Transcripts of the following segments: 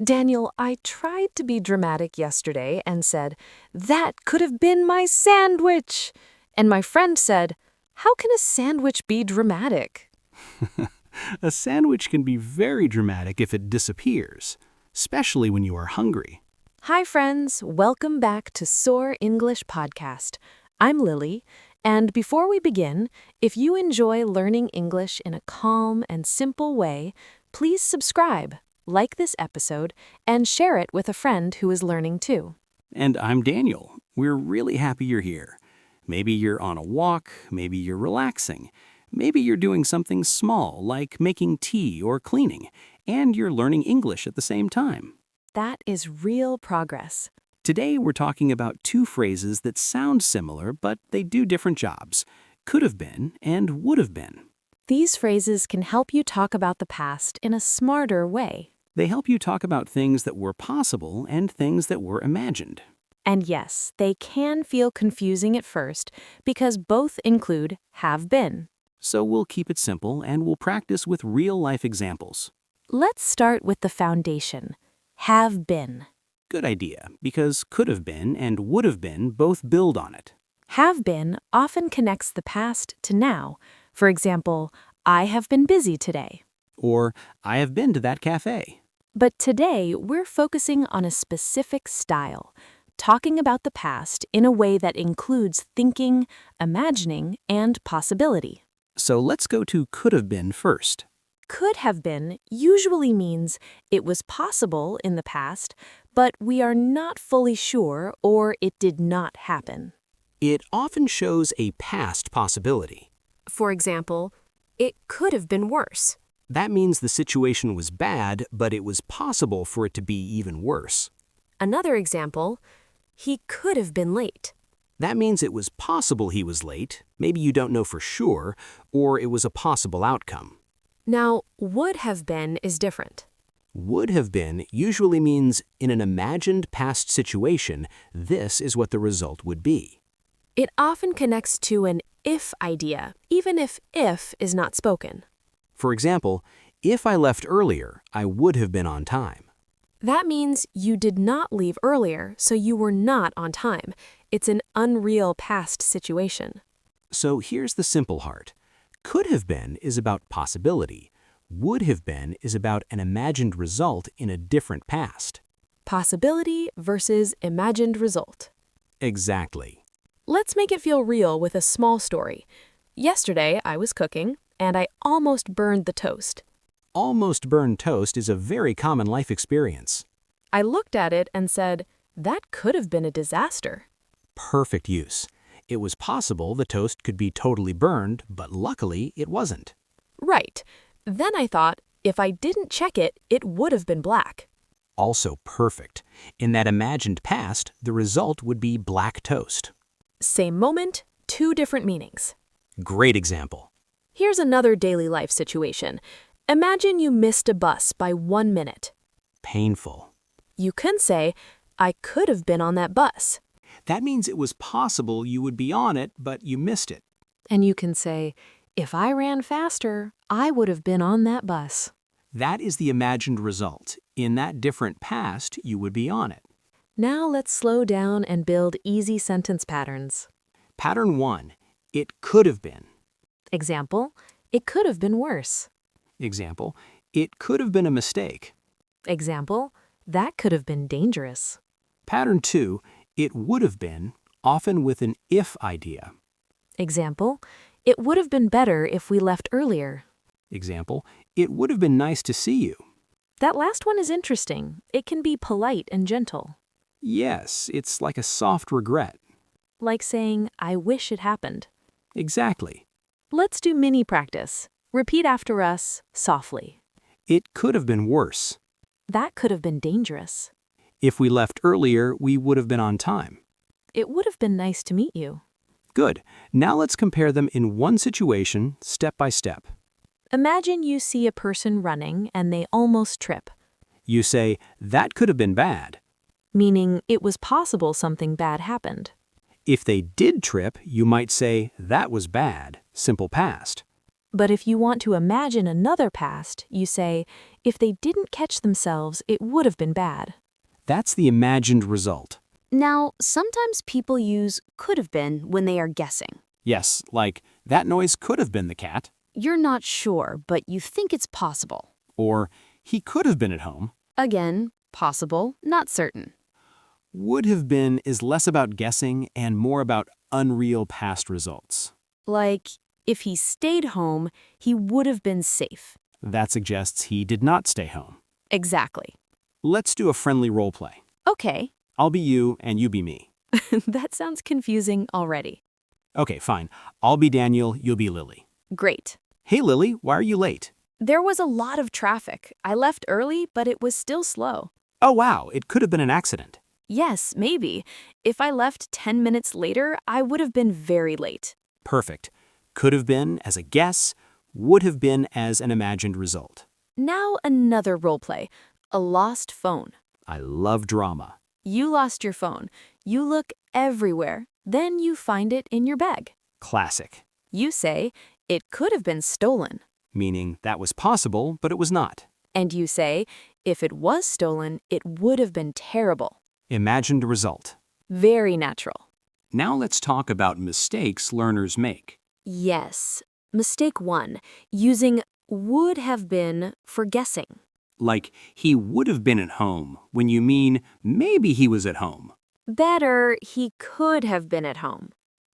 Daniel, I tried to be dramatic yesterday and said, "That could have been my sandwich." And my friend said, "How can a sandwich be dramatic?" A sandwich can be very dramatic if it disappears, especially when you are hungry. Hi, friends. Welcome back to Soar English Podcast. I'm Lily, and before we begin, if you enjoy learning English in a calm and simple way, please subscribe, like this episode, and share it with a friend who is learning too. And I'm Daniel. We're really happy you're here. Maybe you're on a walk, maybe you're relaxing, maybe you're doing something small like making tea or cleaning, and you're learning English at the same time. That is real progress. Today we're talking about two phrases that sound similar, but they do different jobs. Could have been and would have been. These phrases can help you talk about the past in a smarter way. They help you talk about things that were possible and things that were imagined. And yes, they can feel confusing at first because both include have been. So we'll keep it simple and we'll practice with real-life examples. Let's start with the foundation. Have been. Good idea, because could have been and would have been both build on it. Have been often connects the past to now. For example, I have been busy today. Or, I have been to that cafe. But today, we're focusing on a specific style, talking about the past in a way that includes thinking, imagining, and possibility. So let's go to could have been first. Could have been usually means it was possible in the past, but we are not fully sure or it did not happen. It often shows a past possibility. For example, it could have been worse. That means the situation was bad, but it was possible for it to be even worse. Another example, he could have been late. That means it was possible he was late, maybe you don't know for sure, or it was a possible outcome. Now, would have been is different. Would have been usually means in an imagined past situation, this is what the result would be. It often connects to an if idea, even if is not spoken. For example, if I left earlier, I would have been on time. That means you did not leave earlier, so you were not on time. It's an unreal past situation. So here's the simple heart. Could have been is about possibility. Would have been is about an imagined result in a different past. Possibility versus imagined result. Exactly. Let's make it feel real with a small story. Yesterday, I was cooking, and I almost burned the toast. Almost burned toast is a very common life experience. I looked at it and said, that could have been a disaster. Perfect use. It was possible the toast could be totally burned, but luckily it wasn't. Right. Then I thought, if I didn't check it, it would have been black. Also perfect. In that imagined past, the result would be black toast. Same moment, two different meanings. Great example. Here's another daily life situation. Imagine you missed a bus by 1 minute. Painful. You can say, I could have been on that bus. That means it was possible you would be on it, but you missed it. And you can say, if I ran faster, I would have been on that bus. That is the imagined result. In that different past, you would be on it. Now let's slow down and build easy sentence patterns. Pattern 1. It could have been. Example, it could have been worse. Example, it could have been a mistake. Example, that could have been dangerous. Pattern 2. It would have been, often with an if idea. Example, it would have been better if we left earlier. Example, it would have been nice to see you. That last one is interesting. It can be polite and gentle. Yes, it's like a soft regret. Like saying, I wish it happened. Exactly. Let's do mini practice. Repeat after us, softly. It could have been worse. That could have been dangerous. If we left earlier, we would have been on time. It would have been nice to meet you. Good. Now let's compare them in one situation, step by step. Imagine you see a person running and they almost trip. You say, that could have been bad. Meaning it was possible something bad happened. If they did trip, you might say, that was bad, simple past. But if you want to imagine another past, you say, if they didn't catch themselves, it would have been bad. That's the imagined result. Now, sometimes people use could have been when they are guessing. Yes, like, that noise could have been the cat. You're not sure, but you think it's possible. Or, he could have been at home. Again, possible, not certain. Would have been is less about guessing and more about unreal past results. Like, if he stayed home, he would have been safe. That suggests he did not stay home. Exactly. Let's do a friendly role play. Okay. I'll be you and you be me. That sounds confusing already. Okay, fine. I'll be Daniel, you'll be Lily. Great. Hey Lily, why are you late? There was a lot of traffic. I left early, but it was still slow. Oh wow, it could have been an accident. Yes, maybe. If I left 10 minutes later, I would have been very late. Perfect. Could have been as a guess, would have been as an imagined result. Now another role play. A lost phone. I love drama. You lost your phone. You look everywhere. Then you find it in your bag. Classic. You say, it could have been stolen. Meaning that was possible, but it was not. And you say, if it was stolen, it would have been terrible. Imagined result. Very natural. Now let's talk about mistakes learners make. Yes. Mistake 1. Using would have been for guessing. Like, he would have been at home, when you mean maybe he was at home. Better, he could have been at home.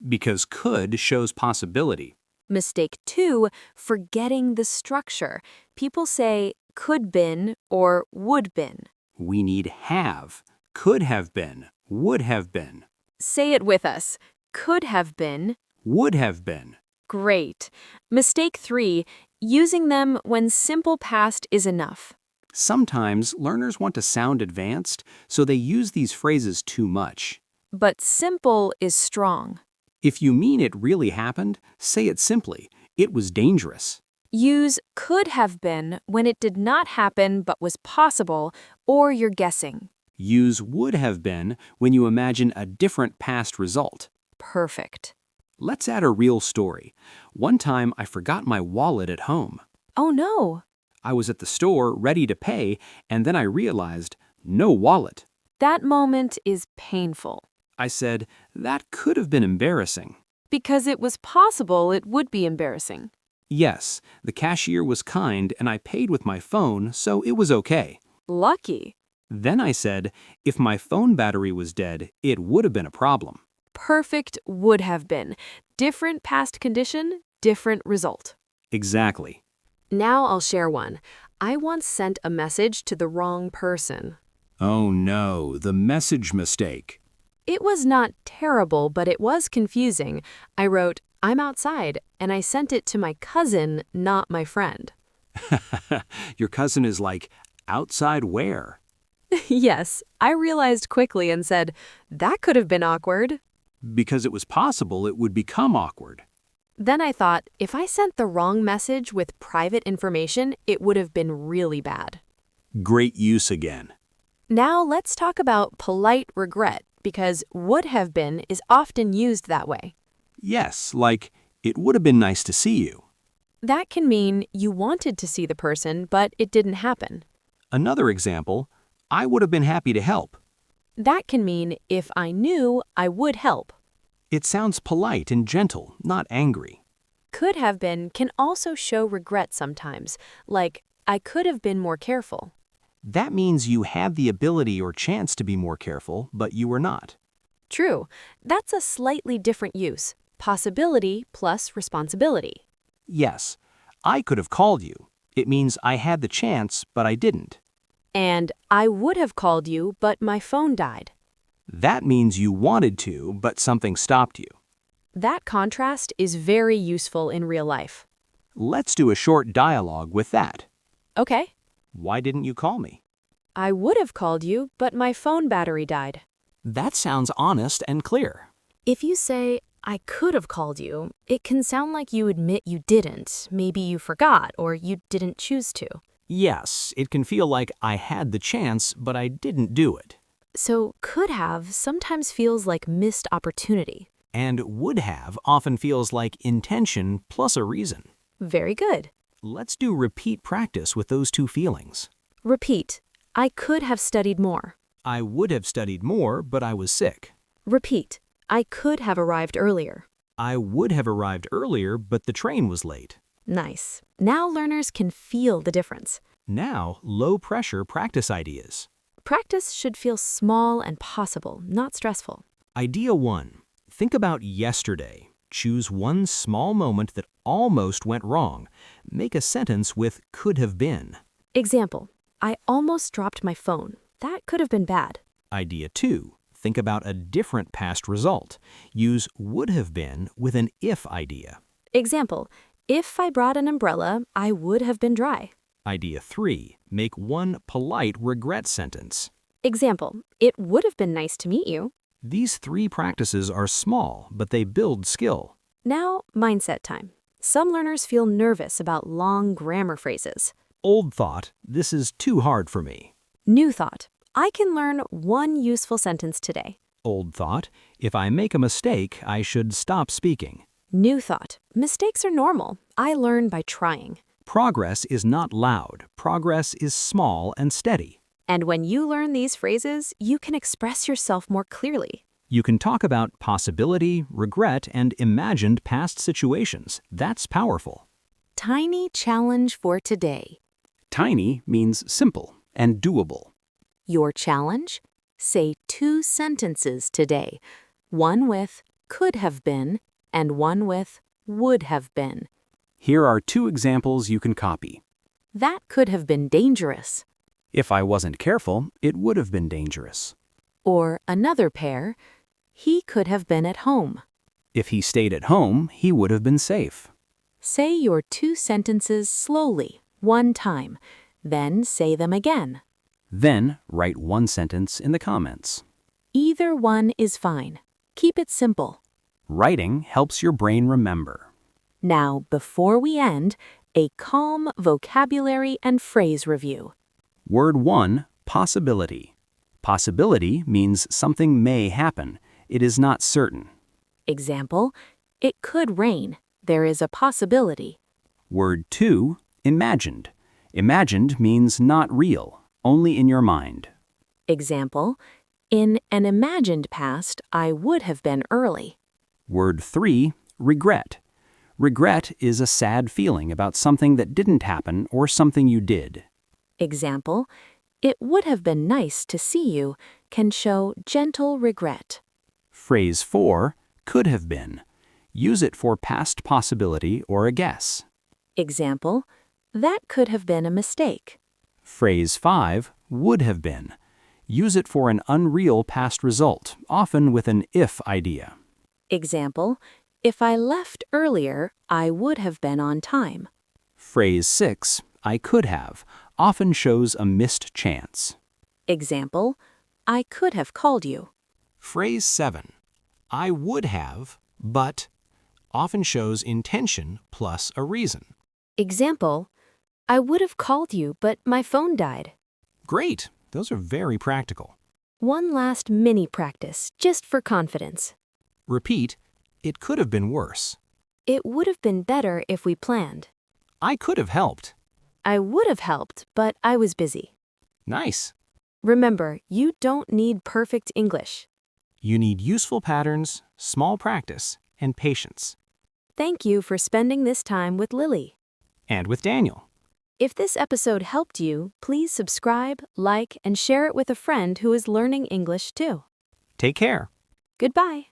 Because could shows possibility. Mistake 2. Forgetting the structure. People say could been or would been. We need have, could have been, would have been. Say it with us. Could have been. Would have been. Great. Mistake 3. Using them when simple past is enough. Sometimes learners want to sound advanced, so they use these phrases too much. But simple is strong. If you mean it really happened, say it simply. It was dangerous. Use could have been when it did not happen but was possible, or you're guessing. Use would have been when you imagine a different past result. Perfect. Let's add a real story. One time I forgot my wallet at home. Oh no. I was at the store ready to pay, and then I realized, no wallet. That moment is painful. I said, that could have been embarrassing. Because it was possible it would be embarrassing. Yes, the cashier was kind and I paid with my phone, so it was okay. Lucky. Then I said, if my phone battery was dead, it would have been a problem. Perfect would have been. Different past condition, different result. Exactly. Now I'll share one. I once sent a message to the wrong person. Oh no, the message mistake. It was not terrible, but it was confusing. I wrote, I'm outside, and I sent it to my cousin, not my friend. Your cousin is like, outside where? Yes, I realized quickly and said, that could have been awkward. Because it was possible it would become awkward. Then I thought, if I sent the wrong message with private information, it would have been really bad. Great use again. Now let's talk about polite regret, because would have been is often used that way. Yes, like, it would have been nice to see you. That can mean you wanted to see the person, but it didn't happen. Another example, I would have been happy to help. That can mean if I knew, I would help. It sounds polite and gentle, not angry. Could have been can also show regret sometimes, like, I could have been more careful. That means you had the ability or chance to be more careful, but you were not. True. That's a slightly different use. Possibility plus responsibility. Yes, I could have called you. It means I had the chance, but I didn't. And I would have called you, but my phone died. That means you wanted to, but something stopped you. That contrast is very useful in real life. Let's do a short dialogue with that. Okay. Why didn't you call me? I would have called you, but my phone battery died. That sounds honest and clear. If you say, I could have called you, it can sound like you admit you didn't. Maybe you forgot or you didn't choose to. Yes, it can feel like I had the chance, but I didn't do it. So could have sometimes feels like missed opportunity. And would have often feels like intention plus a reason. Very good. Let's do repeat practice with those two feelings. Repeat. I could have studied more. I would have studied more, but I was sick. Repeat. I could have arrived earlier. I would have arrived earlier, but the train was late. Nice. Now learners can feel the difference. Now, low-pressure practice ideas. Practice should feel small and possible, not stressful. Idea 1. Think about yesterday. Choose one small moment that almost went wrong. Make a sentence with could have been. Example. I almost dropped my phone. That could have been bad. Idea 2. Think about a different past result. Use would have been with an if idea. Example. If I brought an umbrella, I would have been dry. Idea 3. Make one polite regret sentence. Example. It would have been nice to meet you. These 3 practices are small, but they build skill. Now, mindset time. Some learners feel nervous about long grammar phrases. Old thought, this is too hard for me. New thought. I can learn one useful sentence today. Old thought, if I make a mistake, I should stop speaking. New thought. Mistakes are normal. I learn by trying. Progress is not loud. Progress is small and steady. And when you learn these phrases, you can express yourself more clearly. You can talk about possibility, regret, and imagined past situations. That's powerful. Tiny challenge for today. Tiny means simple and doable. Your challenge? Say 2 sentences today. One with could have been and one with would have been. Here are 2 examples you can copy. That could have been dangerous. If I wasn't careful, it would have been dangerous. Or another pair, he could have been at home. If he stayed at home, he would have been safe. Say your 2 sentences slowly, one time, then say them again. Then write one sentence in the comments. Either one is fine. Keep it simple. Writing helps your brain remember. Now, before we end, a calm vocabulary and phrase review. Word 1, possibility. Possibility means something may happen. It is not certain. Example, it could rain. There is a possibility. Word 2, imagined. Imagined means not real, only in your mind. Example, in an imagined past, I would have been early. Word 3, regret. Regret is a sad feeling about something that didn't happen or something you did. Example, it would have been nice to see you can show gentle regret. Phrase 4, could have been. Use it for past possibility or a guess. Example, that could have been a mistake. Phrase 5, would have been. Use it for an unreal past result, often with an if idea. Example, if I left earlier, I would have been on time. Phrase 6, I could have, often shows a missed chance. Example, I could have called you. Phrase 7, I would have, but, often shows intention plus a reason. Example, I would have called you, but my phone died. Great, those are very practical. One last mini practice, just for confidence. Repeat, it could have been worse. It would have been better if we planned. I could have helped. I would have helped, but I was busy. Nice. Remember, you don't need perfect English. You need useful patterns, small practice, and patience. Thank you for spending this time with Lily. And with Daniel. If this episode helped you, please subscribe, like, and share it with a friend who is learning English too. Take care. Goodbye.